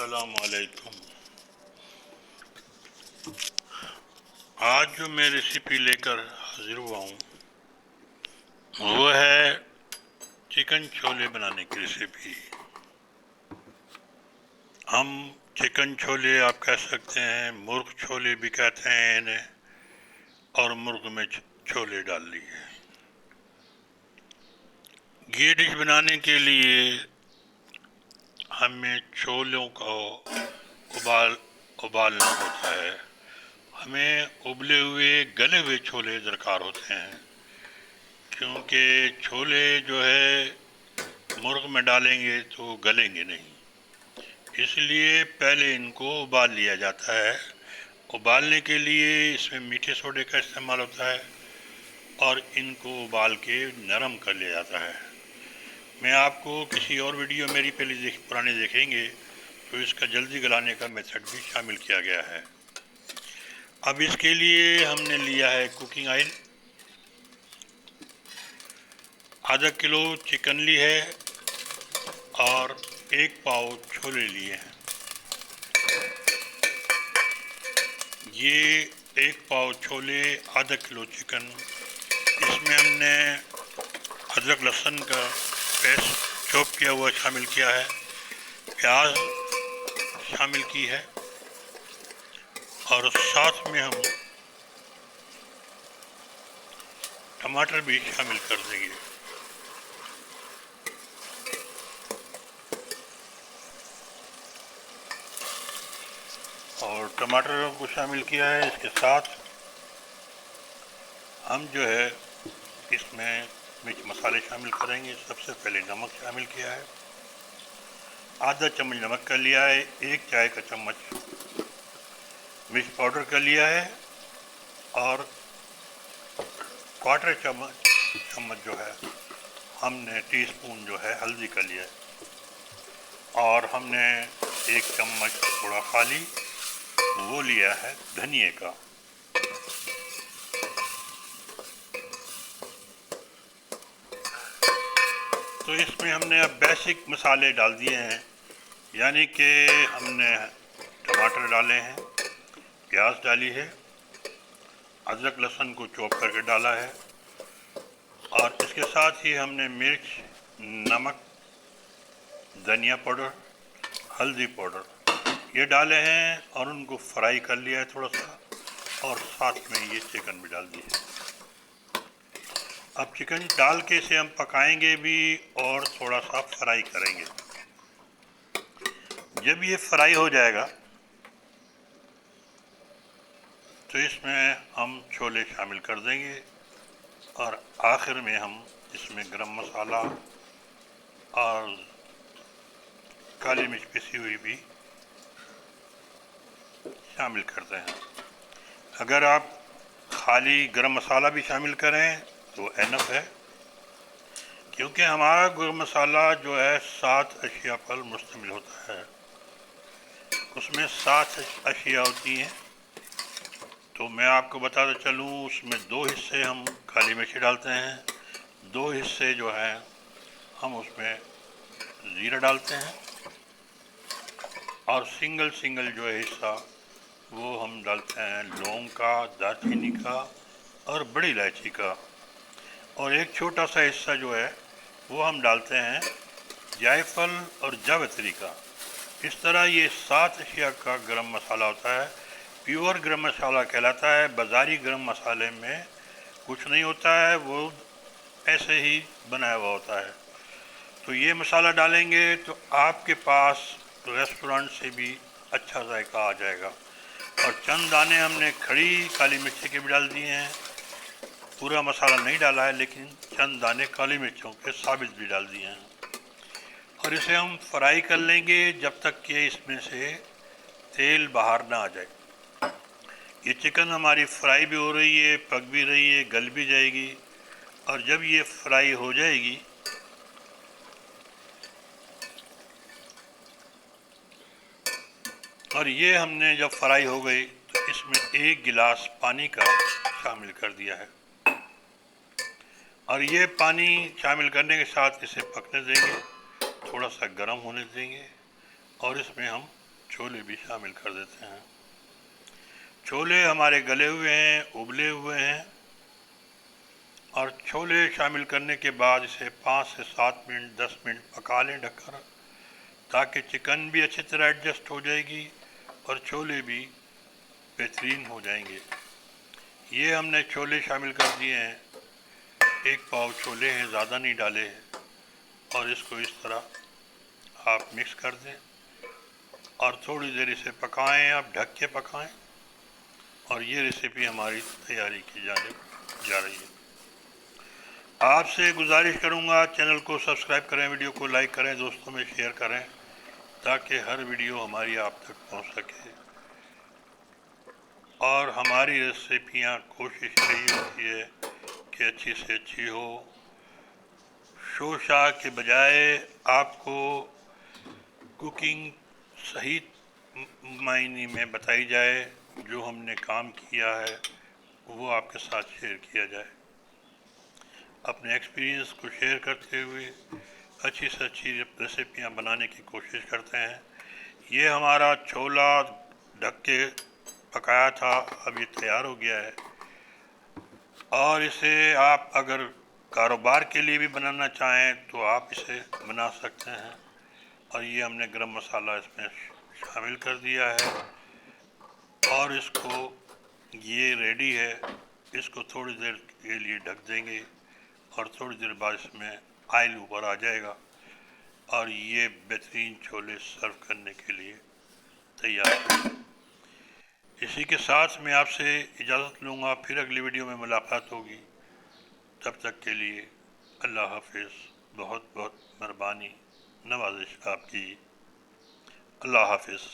अस्सलाम वालेकुम। आज जो मैं रेसिपी लेकर हाजिर हुआ हूँ वो है चिकन छोले बनाने की रेसिपी। हम चिकन छोले आप कह सकते हैं, मुर्ग छोले भी कहते हैं इन्हें, और मुर्ग में छोले डाल लिए। ये डिश बनाने के लिए हमें छोलों को उबालना होता है। हमें उबले हुए गले हुए छोले दरकार होते हैं, क्योंकि छोले जो है मुर्ग में डालेंगे तो गलेंगे नहीं। इसलिए पहले इनको उबाल लिया जाता है। उबालने के लिए इसमें मीठे सोडे का इस्तेमाल होता है और इनको उबाल के नरम कर लिया जाता है। मैं आपको किसी और वीडियो मेरी पुरानी देखेंगे तो इसका जल्दी गलाने का मेथड भी शामिल किया गया है। अब इसके लिए हमने लिया है कुकिंग ऑयल, आधा किलो चिकन ली है और 1 पाव छोले लिए हैं। ये 1 पाव छोले, आधा किलो चिकन, इसमें हमने अदरक लहसुन का पेस्ट चॉप किया हुआ शामिल किया है, प्याज शामिल की है और साथ में हम टमाटर भी शामिल कर देंगे। और टमाटर को शामिल किया है। इसके साथ हम जो है इसमें मिर्च मसाले शामिल करेंगे। सबसे पहले नमक शामिल किया है, आधा चम्मच नमक का लिया है, 1 चाय का चम्मच मिर्च पाउडर का लिया है और क्वार्टर चम्मच जो है हमने टीस्पून जो है हल्दी का लिया है और हमने 1 चम्मच थोड़ा खाली वो लिया है धनिए का। तो इसमें हमने अब बेसिक मसाले डाल दिए हैं, यानी कि हमने टमाटर डाले हैं, प्याज डाली है, अदरक लहसुन को चॉप करके डाला है और इसके साथ ही हमने मिर्च, नमक, धनिया पाउडर, हल्दी पाउडर ये डाले हैं और उनको फ्राई कर लिया है थोड़ा सा, और साथ में ये चिकन भी डाल दिए। अब चिकन डाल के इसे हम पकाएंगे भी और थोड़ा सा फ्राई करेंगे। जब ये फ्राई हो जाएगा तो इसमें हम छोले शामिल कर देंगे और आखिर में हम इसमें गरम मसाला और काली मिर्च पिसी हुई भी शामिल करते हैं। अगर आप खाली गरम मसाला भी शामिल करें तो एनफ है, क्योंकि हमारा गरम मसाला जो है 7 अशिया पर मुश्तमिल होता है। उसमें 7 अशिया होती हैं। तो मैं आपको बताता चलूँ, उसमें 2 हिस्से हम काली मिर्च डालते हैं, 2 हिस्से जो है हम उसमें ज़ीरा डालते हैं और सिंगल जो है हिस्सा वो हम डालते हैं लौंग का, दालचीनी का और बड़ी इलायची का, और एक छोटा सा हिस्सा जो है वो हम डालते हैं जायफल और जावित्री का। इस तरह ये 7 अशिया का गरम मसाला होता है। प्योर गरम मसाला कहलाता है। बाज़ारी गरम मसाले में कुछ नहीं होता है, वो ऐसे ही बनाया हुआ होता है। तो ये मसाला डालेंगे तो आपके पास रेस्टोरेंट से भी अच्छा जायका आ जाएगा। और चंद दाने हमने खड़ी काली मिर्ची के भी डाल दिए हैं। पूरा मसाला नहीं डाला है, लेकिन चंद दाने काली मिर्चों के साबित भी डाल दिए हैं। और इसे हम फ्राई कर लेंगे जब तक कि इसमें से तेल बाहर ना आ जाए। ये चिकन हमारी फ्राई भी हो रही है, पक भी रही है, गल भी जाएगी, और जब ये फ्राई हो जाएगी और ये हमने जब फ्राई हो गई तो इसमें 1 गिलास पानी का शामिल कर दिया है और ये पानी शामिल करने के साथ इसे पकने देंगे, थोड़ा सा गर्म होने देंगे और इसमें हम छोले भी शामिल कर देते हैं। छोले हमारे गले हुए हैं, उबले हुए हैं, और छोले शामिल करने के बाद इसे 5 से 7 मिनट 10 मिनट पका लें ढककर, ताकि चिकन भी अच्छी तरह एडजस्ट हो जाएगी और छोले भी बेहतरीन हो जाएंगे। ये हमने छोले शामिल कर दिए हैं, 1 पाव छोले हैं, ज़्यादा नहीं डाले हैं, और इसको इस तरह आप मिक्स कर दें और थोड़ी देर इसे पकाएं, आप ढक के पकाएं। और ये रेसिपी हमारी तैयारी की जा रही है। आपसे गुजारिश करूंगा, चैनल को सब्सक्राइब करें, वीडियो को लाइक करें, दोस्तों में शेयर करें, ताकि हर वीडियो हमारी आप तक पहुंच सके। और हमारी रेसिपियां कोशिश यही होती है कि अच्छी से अच्छी हो, शोशा के बजाय आपको कुकिंग सही मायने में बताई जाए, जो हमने काम किया है वो आपके साथ शेयर किया जाए। अपने एक्सपीरियंस को शेयर करते हुए अच्छी से अच्छी रेसिपियाँ बनाने की कोशिश करते हैं। ये हमारा छोला ढक के पकाया था, अब ये तैयार हो गया है, और इसे आप अगर कारोबार के लिए भी बनाना चाहें तो आप इसे बना सकते हैं। और ये हमने गरम मसाला इसमें शामिल कर दिया है, और इसको ये रेडी है। इसको थोड़ी देर के लिए ढक देंगे और थोड़ी देर बाद इसमें ऑयल ऊपर आ जाएगा और ये बेहतरीन छोले सर्व करने के लिए तैयार है। इसी के साथ मैं आपसे इजाज़त लूँगा, फिर अगली वीडियो में मुलाकात होगी। तब तक के लिए अल्लाह हाफिज़। बहुत बहुत मेहरबानी, नवाजिश आपकी। अल्लाह हाफिज़।